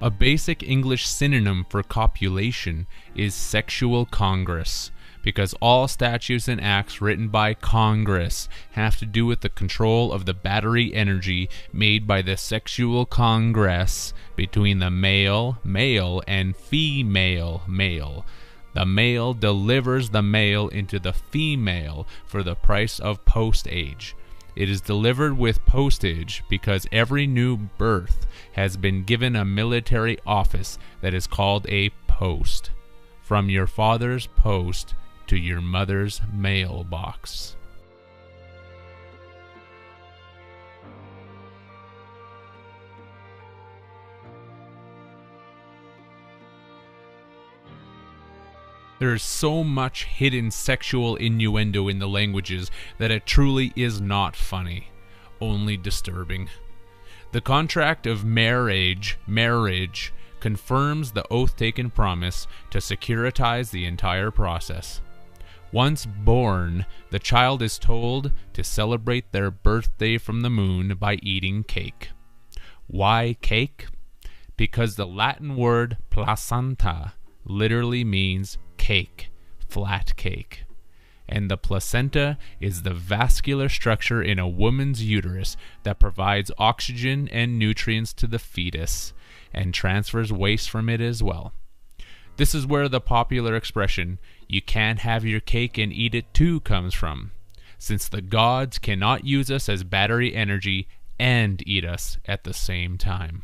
A basic English synonym for copulation is sexual congress, because all statutes and acts written by Congress have to do with the control of the battery energy made by the sexual congress between the male and female. The male delivers the male into the female for the price of postage. It is delivered with postage because every new birth has been given a military office that is called a post. From your father's post to your mother's mailbox. There is so much hidden sexual innuendo in the languages that it truly is not funny, only disturbing. The contract of marriage, confirms the oath-taken promise to securitize the entire process. Once born, the child is told to celebrate their birthday from the moon by eating cake. Why cake? Because the Latin word placenta literally means cake, flat cake. And the placenta is the vascular structure in a woman's uterus that provides oxygen and nutrients to the fetus and transfers waste from it as well. This is where the popular expression, "you can't have your cake and eat it too," comes from, since the gods cannot use us as battery energy and eat us at the same time.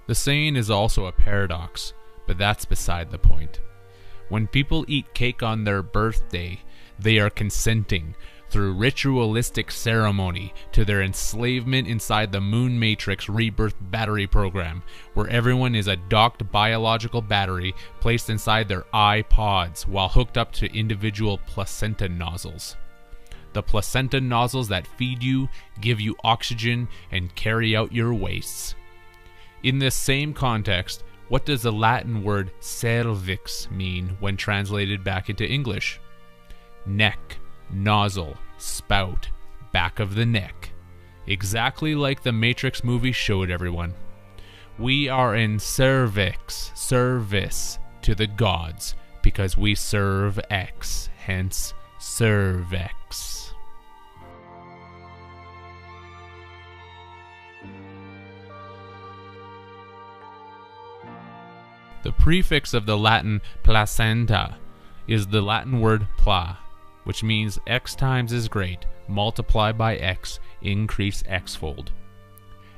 The saying is also a paradox, but that's beside the point. When people eat cake on their birthday, they are consenting, through ritualistic ceremony, to their enslavement inside the Moon Matrix Rebirth battery program, where everyone is a docked biological battery placed inside their iPods while hooked up to individual placenta nozzles. The placenta nozzles that feed you, give you oxygen, and carry out your wastes. In this same context, what does the Latin word cervix mean when translated back into English? Neck, nozzle, spout, back of the neck. Exactly like the Matrix movie showed everyone. We are in service to the gods because we serve X, hence cervex. The prefix of the Latin placenta is the Latin word pla, which means X times is great, multiply by X, increase X-fold.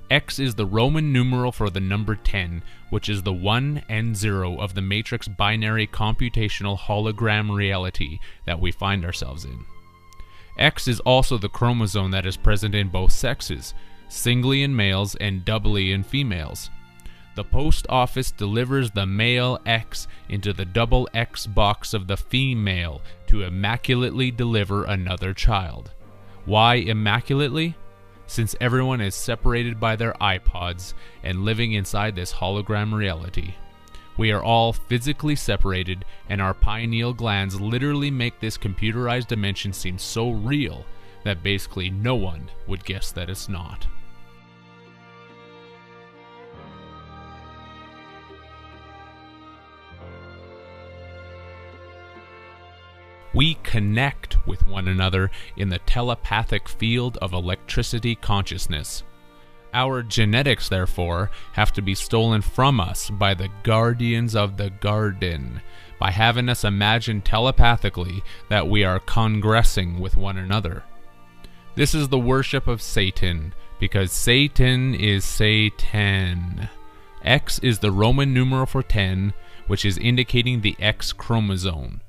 X is the Roman numeral for the number 10, which is the 1 and 0 of the Matrix binary computational hologram reality that we find ourselves in. X is also the chromosome that is present in both sexes, singly in males and doubly in females. The post office delivers the male X into the double X box of the female to immaculately deliver another child. Why immaculately? Since everyone is separated by their iPods and living inside this hologram reality. We are all physically separated, and our pineal glands literally make this computerized dimension seem so real that basically no one would guess that it's not. We connect with one another in the telepathic field of electricity consciousness. Our genetics, therefore, have to be stolen from us by the guardians of the garden, by having us imagine telepathically that we are congressing with one another. This is the worship of Satan, because Satan is Satan. X is the Roman numeral for 10, which is indicating the X chromosome.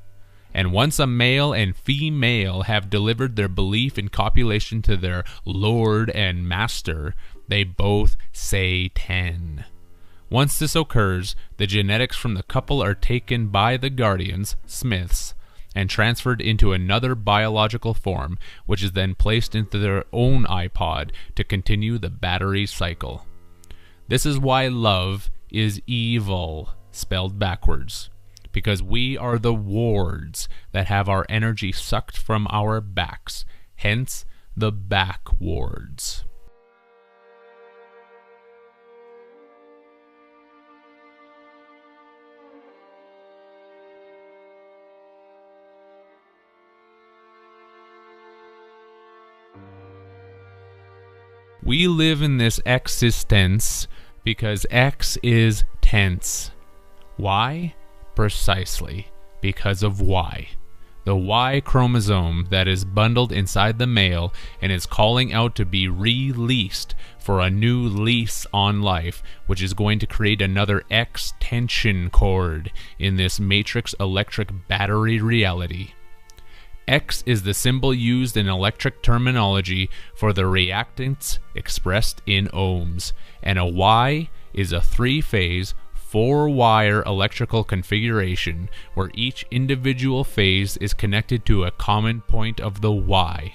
And once a male and female have delivered their belief in copulation to their Lord and Master, they both say 10. Once this occurs, the genetics from the couple are taken by the guardians, Smiths, and transferred into another biological form, which is then placed into their own iPod to continue the battery cycle. This is why love is evil, spelled backwards, because we are the wards that have our energy sucked from our backs, hence the back wards. We live in this existence because X is tense. Why? Precisely because of Y. The Y chromosome that is bundled inside the male and is calling out to be released for a new lease on life, which is going to create another X tension cord in this matrix electric battery reality. X is the symbol used in electric terminology for the reactance expressed in ohms, and a Y is a three-phase, four-wire electrical configuration where each individual phase is connected to a common point of the Y.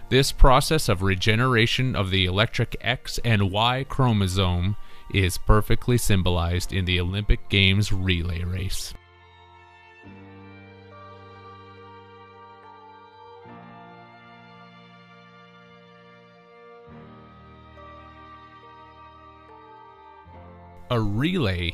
This process of regeneration of the electric X and Y chromosome is perfectly symbolized in the Olympic Games relay race. A relay